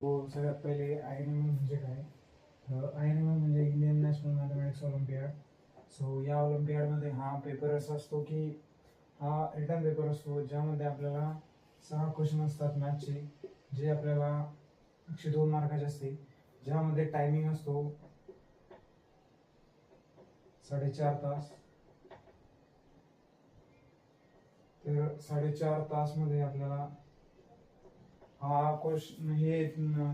सगळ्यात पहिले आय.एन.एम.एम म्हणजे काय? तर आय.एन.एम.एम म्हणजे Indian national mathematics Olympiad. So या ऑलिम्पियाडमध्ये हा पेपर असा असतो की हा रिटर्न पेपर असतो, ज्यामध्ये आपल्याला 6 क्वेश्चन असतात मॅथचे, जे आपल्याला 102 मार्काचे असते, ज्यामध्ये टायमिंग असतो 4.5 तास. तर 4.5 तासमध्ये आपल्याला हा क्वेश्चन हे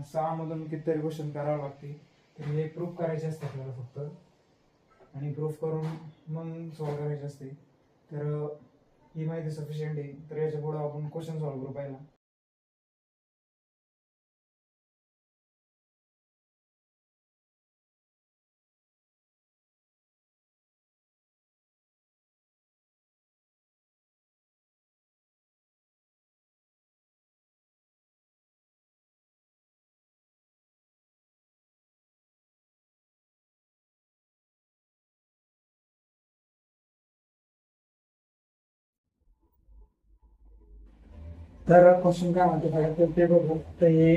6 मधून कितीतरी क्वेश्चन करावे लागते. तर हे प्रूफ करायचे असते आपल्याला फक्त, आणि प्रूफ करून मग सॉल्व करायचे असते. तर ही माहिती सफिशियंट आहे. तर याच्या पुढे आपण क्वेश्चन सॉल्व करू पहिला. तर क्वेश्चन काय म्हणते बघा, तर ते बघू. तर हे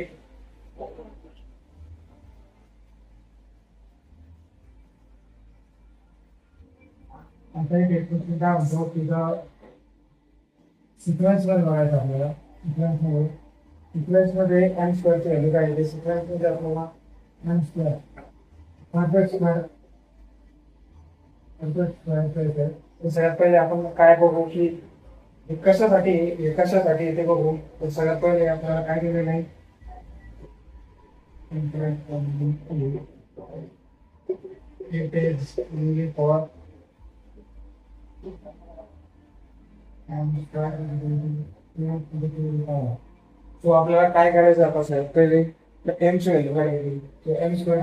आता एक क्वेश्चन काय म्हणतो की सिक्वेन्स मध्ये बघायचं आपल्याला. सिक्वेन्समध्ये एन स्क्वेअरची व्हॅल्यू काय आहे? सिक्वेन्समध्ये आपल्याला एन स्क्वेअर परफेक्ट स्क्वेअर तर सगळ्यात पहिले आपण काय बघू की हे कशासाठी ते बघू. तर सगळ्यात पहिले आपल्याला काय दिलेलं आहे? It is only for so आपल्याला काय करायचं आता साहेब, पहिले एमची व्हॅल्यू काढायची. तर एम स्क्वेअर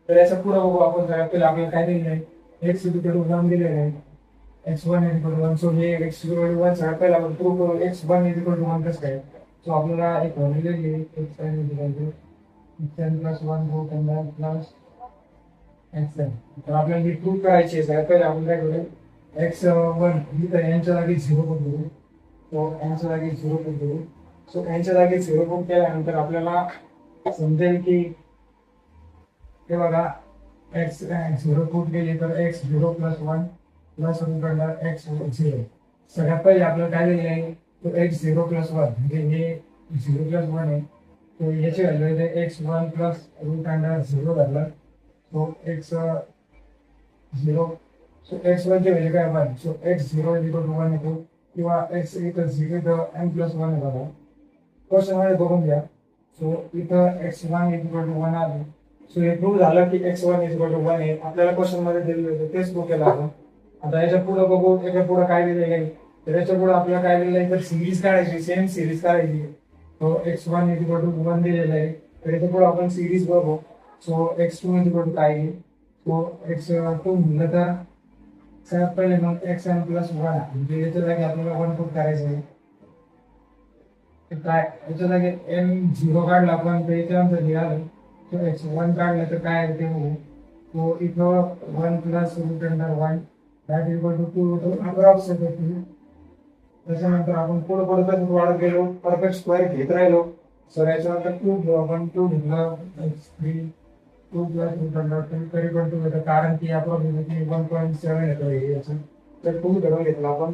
तर याच्या पुढे बघू आपण. सगळ्यात पहिले आपल्याला काय दिलेलं आहे? एक्स इक्वल टू 1 दिलेलं आहे. x1 equal to 1. सो हे x इक्वल टू 1 सगळ्यात पहिले आपण प्रूव्ह करू. x1 इक्वल टू 1 कसं काय? सो आपल्याला एक व्हॅल्यू दिलेली आहे x1 equal to xn plus 1 root n plus xn. तर आपल्याला ही प्रूव्ह करायची आहे. सगळ्यात पहिले आपण काय करू? x1 इथं यांच्या जागी 0 पुट करू. सो यांच्या जागी 0 पुट करू. सो यांच्या जागी 0 पुट केल्यानंतर आपल्याला समजेल की हे बघा, एक्स 0 पुट केली तर x0 plus 1 plus root under x 0. सगळ्यात पहिले आपल्याला काय दिलेलं आहे? तो x0 प्लस 1 म्हणजे हे 0 प्लस 1 आहे. तो याची व्हॅल्यू आहे x1 प्लस रूट अंडर 0 धरलं. सो x0 सो x1 ची व्हॅल्यू काय 1. सो x0 इक्वल टू 1 येतो, किंवा x इथं 0 इथं n प्लस 1 आहे बघा. क्वेश्चन मध्ये बघून घ्या. सो इथं x1 इक्वल टू 1 आलं. सो हे प्रूव्ह झालं की x1 इक्वल टू 1 आहे. आपल्याला क्वेश्चन मध्ये दिलेलं होतं तेच प्रूव्ह केलं आपण. आता याच्या पुढे बघू. याच्या पुढे काय दिलेलं आहे? तर याच्या पुढे आपल्याला काय दिलेलं आहे? तर सिरीज काढायची, सेम सिरीज काढायची. सो x1 इक्वल टू 1 दिलेलं आहे. तर याच्या पुढे आपण सिरीज बघू. सो x2 इक्वल टू काय आहे? सो x2 म्हणलं तर सगळ्यात पहिले मग xn प्लस 1 म्हणजे याच्या जागी आपल्याला 1 पुट करायचं आहे. काय याच्या जागी m0 काढला आपण, तर याच्यानंतर हे आलं. तो x1 काढलं तर काय आहे ते बघू. तो इथं 1 plus root under 1 that equal to 2 approximately. त्याच्यानंतर आपण पुढे पुढे तसंच वाढत गेलो, परफेक्ट स्क्वेअर घेत राहिलो. सर याच्यानंतर 2 घेऊ आपण. 2 घेतलं x3 2 प्लस रूट अंडर 2 तरी पण 2 येतं, कारण की अप्रॉक्सिमेटली 1.7 येतं हे याचं. तर 2 धरून घेतला आपण.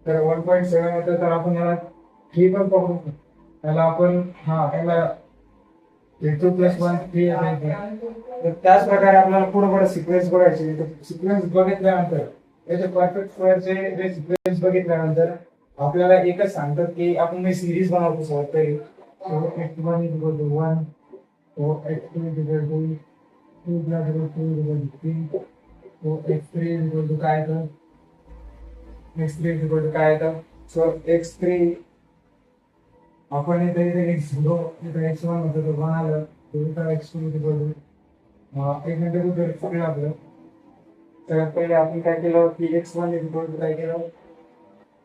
तर 1.7 येतं, तर आपण याला 3 पण पकडू. त्याला आपण याला 2 प्लस 1 3 येते. तर त्याच प्रकारे आपल्याला पुढे पुढे सिक्वेन्स बघायची. तर सिक्वेन्स बघितल्यानंतर याचे परफेक्ट स्क्वेअरचे जे सिक्वेन्स बघितल्यानंतर आपल्याला एकच सांगतात की आपण मी सिरीज बनवतो सर तरी. So x1 equal to 1. So x2 equal to 2 plus root 2 equal to 3. So x3 equal to काय येतं? x3 इक्वल टू काय येतं? सो x3 आपण इथे x0 इथे x1 होतं तर 1 आलं. तर x2 इक्वल टू एक मिनिट कुठे चुकलं आपलं. सगळ्यात पहिले आपण काय केलं की x1 इक्वल टू काय केलं?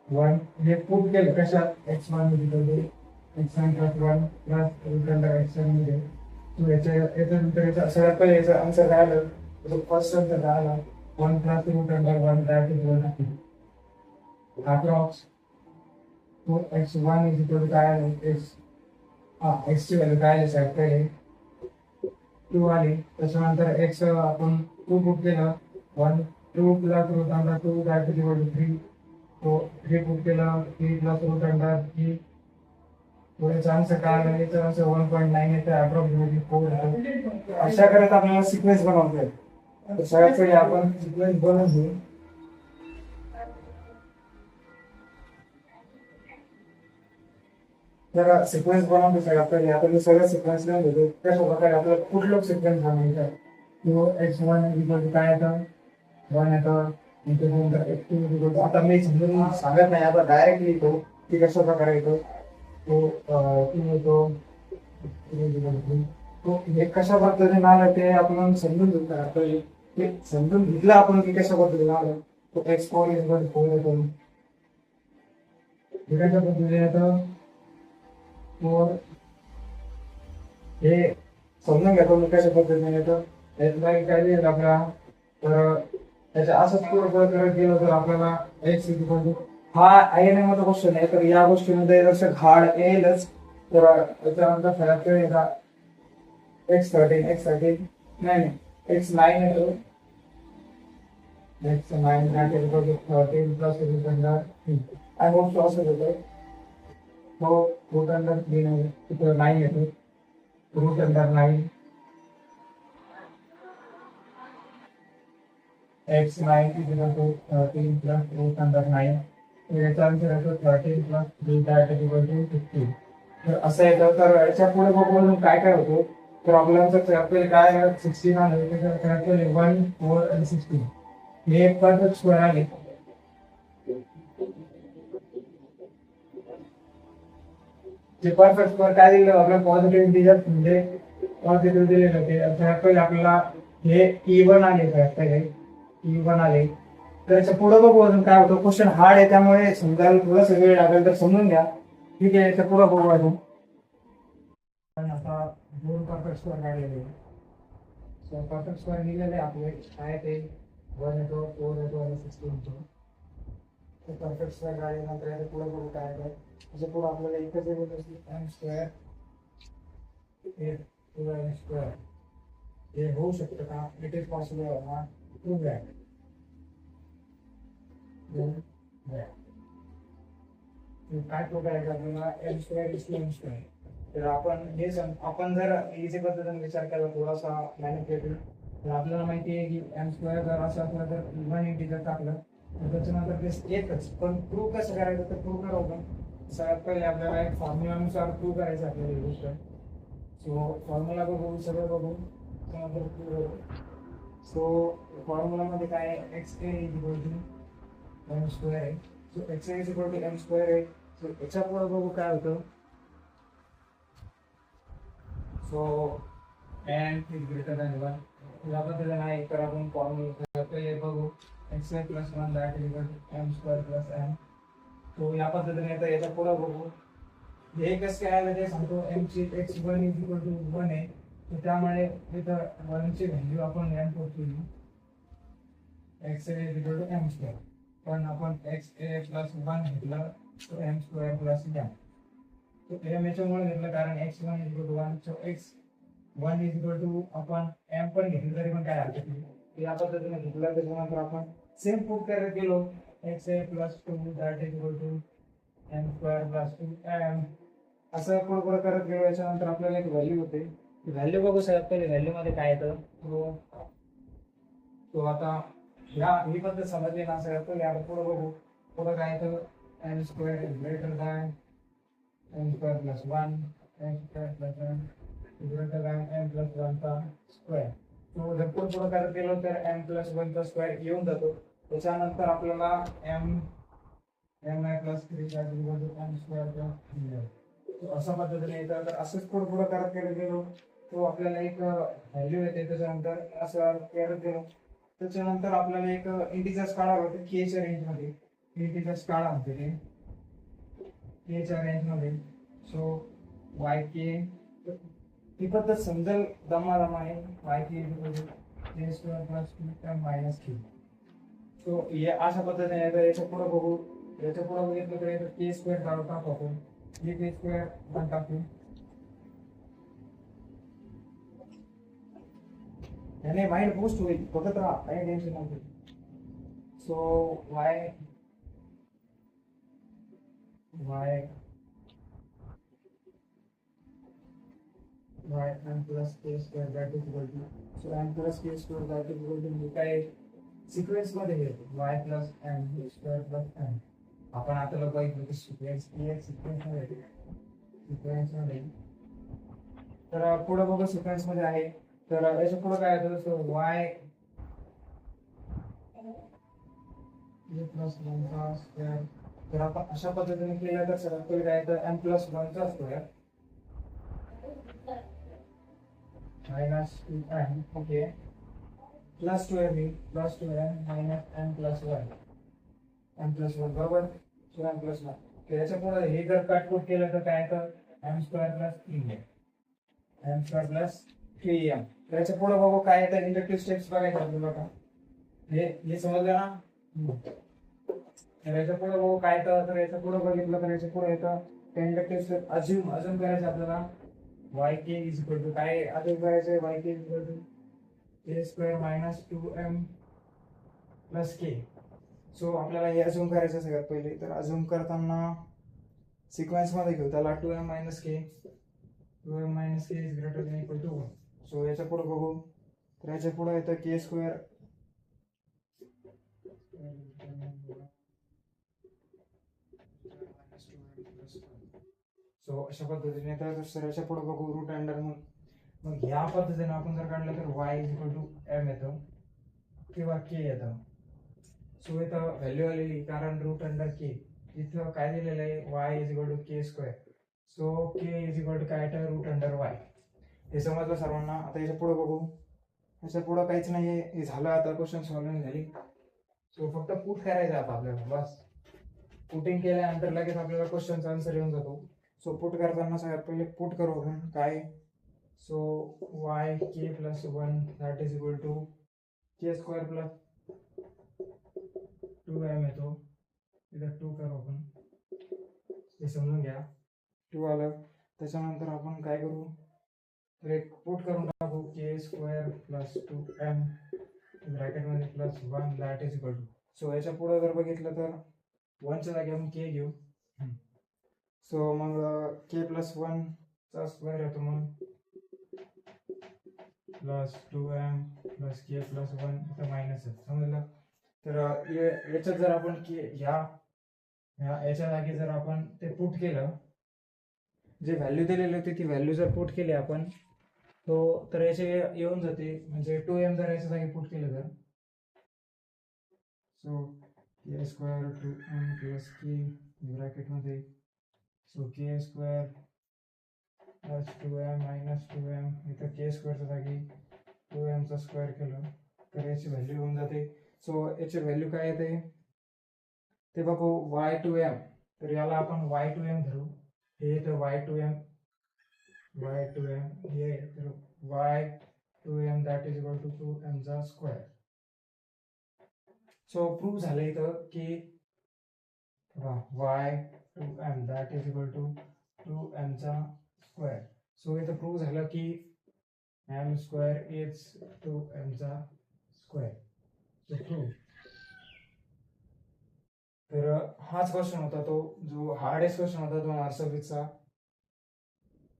1 हे पुट केलं कशात? x1 equal to x1 plus 1 plus root under x1 मध्ये. सो याच्यानंतर याचा सगळ्यात पहिले याचा आन्सर काय आलं? तो फर्स्ट आन्सर काय आला? 1 plus root under 1 that equal to approx तो x1 इज इक्वल टू काय आले x ची व्हॅल्यू काय आली साहेब पहिले 2 आली. त्याच्यानंतर x आपण 2 पुट केलं 1 2 plus root under 2 that is equal to 3. तो 3 पुट केलं 3 प्लस रूट अंडर 3. पुढे चान्स काय आला याचा आन्सर 1.9 येते अप्रॉक्सिमेटली 4 येतो. अशा करत आपल्याला सिक्वेन्स बनवता येईल. तर सगळ्यात पहिले आपण सिक्वेन्स बनवून घेऊ. तर सिक्वेन्स बनवतो सगळ्यात पहिले आपण सगळं सिक्वेन्स लिहून घेतो. त्याच्या प्रकारे आपल्याला कुठलं सिक्वेन्स बनवायचा तो x1 इक्वल टू काय येतं 1 येतं. आता मी समजून सांगत नाही, आता डायरेक्ट लिहितो की कशा प्रकारे येतो तो 2 येतो. तो हे कशा पद्धतीने आलं ते आपण समजून घेतो. ते समजून घेतलं आपण की कशा पद्धतीने आलं. तो x4 इक्वल टू 4 येतो. कशा पद्धतीने येतं 4 हे समजून घेतो मी कशा पद्धतीने येतं. यातला काय लिहिलं आपला तर त्याच्या असंच पुढे करत गेलो तर आपल्याला x इक्वल टू हा INM क्वेश्चन आहे. तर या गोष्टीमध्ये जसं घाड येईलच. तर त्याच्यानंतर सगळ्यात वेळ येता x13 नाही x9 येतो. x9 that is equal to 13 plus root under 3. I hope so असं होतं. तो रूट अंडर 3 आहे तिथं 9 येतो. Root under 9 x9 is equal to 13 plus root under 9. याचा आन्सर येतो 13 plus 3 that is equal to 15. तर असं येतं. तर याच्या पुढे बघून काय काय होतं प्रॉब्लेमचं आपल्याला काय 16 आलं त्याच्यात 1 4 आणि 16 हे परफेक्ट स्क्वेअर आले. जे परफेक्ट स्क्वेअर काय दिलं आपल्याला पॉझिटिव्ह इंटिजर म्हणजे पॉझिटिव्ह दिलेलं होते. आपल्याला हे E1 आले काय E1 आले. तर याच्या पुढे बघू अजून काय होतं. क्वेश्चन हार्ड आहे त्यामुळे समजायला थोडासा वेळ लागेल तर समजून घ्या. ठीक आहे. याच्या पुढे बघू अजून. आता दोन परफेक्ट स्क्वेअर काढलेले. सो परफेक्ट स्क्वेअर निघाले आपले काय ते 1 येतो 4 येतो आणि 16 येतो. तर परफेक्ट स्क्वेअर काढल्यानंतर याच्या पुढे बघू काय आहे. त्याच्या पुढे आपल्याला एकच येत असते m स्क्वेअर m स्क्वेअर हे होऊ शकतं का. इट इज पॉसिबल ना प्रूव्ह दॅट. काय प्रूव्ह करायचं आपल्याला m square is m square. तर आपण जर इझी पद्धतीने विचार केला थोडासा मॅनिप्युलेटिव्ह तर आपल्याला माहिती आहे की m स्क्वेअर जर असं असलं तर इव्हन इंटिजर टाकलं तर त्याच्यानंतर ते येतच. पण प्रूव्ह कसं करायचं तर प्रूव्ह करू आपण. सगळ्यात पहिले आपल्याला एक फॉर्म्युलानुसार प्रूव्ह करायचं आपल्याला ही गोष्ट. सो फॉर्म्युला बघू सगळं बघू त्यानंतर प्रूव्ह करू. सो फॉर्म्युलामध्ये काय आहे XA is equal to m square आहे. So XA is equal to m square आहे. सो याच्या पुढे बघू काय होतं. So n is greater than 1 या पद्धतीने आहे. तर आपण फॉर्म्युला बघू x plus 1 that is equal to m square plus n. तो या पद्धतीने येतं. याच्या पुढे बघू हे कसं काय आलं ते सांगतो. m ची x1 is equal to 1 आहे. तर त्यामुळे इथं 1 ची व्हॅल्यू आपण m ठेवतो x is equal to m square. पण आपण xa plus 1 घेतलं तर m square plus m. तो m याच्यामुळे घेतलं कारण x1 is equal to 1. so x1 is equal to आपण m पण घेतलं तरी पण काय हरकत नाही. या पद्धतीने घेतलं त्याच्यानंतर आपण सेम प्रूव्ह करत गेलो xa plus 2 that is equal to m square plus 2m. असं पुढे करत गेलो. याच्यानंतर आपल्याला एक व्हॅल्यू होते. व्हॅल्यू बघू सगळ्यात पहिले व्हॅल्यू मध्ये काय येतं. तो आता ही पद्धत समजली ना सगळ्यात पहिले आपण पुढे बघू. पुढे काय येतं m square is greater than m square plus 1 m square plus 1 is greater than m plus 1 चा स्क्वेअर. तो जर पुढे करत गेलो तर m plus 1 चा स्क्वेअर येऊन जातो. त्याच्यानंतर आपल्याला mi plus 3 that is equal to m square plus 3. अशा पद्धतीने येतं. तर असंच पुढे करत गेलो तो आपल्याला एक व्हॅल्यू येते. त्याच्यानंतर असं करत गेलो त्याच्यानंतर आपल्याला एक इंटिजर्स काढावं लागतं k च्या रेंजमध्ये. इंटिजर्स काढा म्हणते ते k च्या रेंजमध्ये. सो yk ही पद्धत समजेल दमादमाने. yk k square plus 2m minus k. So या अशा पद्धतीने येतं. याच्या पुढे बघू याच्या पुढे बघितलं तर के स्क्वेअर टाकू आपण, के स्क्वेअर पण टाकू, याने माइंड बूस्ट होईल, बघत राहा, काही टेन्शन नाही. So Y m plus k square that is equal to, so m plus k square that is equal to हे काय सिक्वेन्स मध्ये घेतो y plus m square plus m. आपण आता बघितलं की सिक्वेन्स मध्ये तर पुढे बघू सिक्वेन्स मध्ये आहे. तर याच्या पुढे काय येतं, सो y प्लस 1 चा स्क्वेअर. तर आपण अशा पद्धतीने केलं तर सगळ्यात पहिले काय येतं, m plus 1 चा square minus 2m, okay, plus 2m plus 2m minus m plus 1 बरोबर. सो m प्लस 1, त्याच्या पुढे हे जर काटकूट केलं तर काय येतं, m स्क्वेअर प्लस 3m. त्याच्या पुढे बघू काय येतं, इंडक्टिव्ह स्टेप्स बघायचं आपल्याला का, हे समजलं ना. तर याच्या पुढे बघू काय येतं, तर याच्या पुढे बघितलं तर याच्या पुढे येतं इंडक्टिव्ह स्टेप अज्यूम करायचं आपल्याला. yk इज इक्वल टू काय अजून करायचं, yk is equal to k square minus 2m plus k. So आपल्याला हे अजूम करायचं सगळ्यात पहिले. तर अजूम करताना सिक्वेन्स मध्ये घेऊ त्याला 2m minus k is greater than equal to 1. So याच्या पुढे बघू, तर याच्या पुढे येतं k स्क्वेअर सो अशा पद्धतीने. तर याच्या पुढे बघू रूट अंडर, मग ह्या पद्धतीने आपण जर काढलं तर y is equal to m येतं किंवा k येतं. सो इथं व्हॅल्यू आलेली कारण रूट अंडर k, इथं काय दिलेलं आहे, y is equal to k square. So k is equal to काय येतं, रूट अंडर y. हे समजलं सर्वांना. आता याच्या पुढे बघू, याच्या पुढे काहीच नाही, हे झालं आता, क्वेश्चन सॉल्व्हिंग झाली. सो फक्त पुट करायचं आता आपल्याला, बस. पुटिंग केल्यानंतर लगेच आपल्याला क्वेश्चनचा आन्सर येऊन जातो. सो पुट करताना सगळ्यात पहिले पुट करू आपण काय, so y k plus 1 that is equal to k square plus 2m येतो, इथं 2 करू आपण, हे समजून घ्या. 2 आलं. त्याच्यानंतर आपण काय करू, तर एक पुट करून टाकू k स्क्वेअर प्लस 2m ब्रॅकेटमध्ये plus 1 that is equal to. So याच्या पुढे जर बघितलं तर 1च्या जागी आपण k घेऊ. सो मग k प्लस 1 चा स्क्वेअर येतो, मग plus 2m plus k plus 1 इथं मायनस आहे, समजलं. तर याच्यात जर आपण याच्या जागी जर आपण ते पुट केलं, जे व्हॅल्यू दिलेली होती ती व्हॅल्यू जर पुट केली आपण, तर याचे येऊन जाते, म्हणजे 2m जर याच्या जागी पुट केलं तर, so k square 2m plus k ब्रॅकेटमध्ये, so k square plus 2m minus 2m, इथं k स्क्वेअरच्या जागी 2m चा स्क्वेअर केलं तर याची व्हॅल्यू होऊन जाते. सो याची व्हॅल्यू काय येते ते बघू, y2m. तर याला आपण y2m धरू, हे तर y2m हे तर y2m that is equal to 2m चा स्क्वेअर. सो प्रूव्ह झालं इथं की y2m that is equal to 2m चा स्क्वेअर. सो इथं प्रूव्ह झालं की m स्क्वेअर इज 2m चा स्क्वेअर. So prove. तर हाच क्वेश्चन होता, तो जो हार्डेस्ट क्वेश्चन होता 2026चा.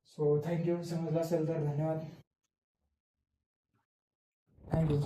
So thank you. समजलं असेल तर धन्यवाद. थँक्यू.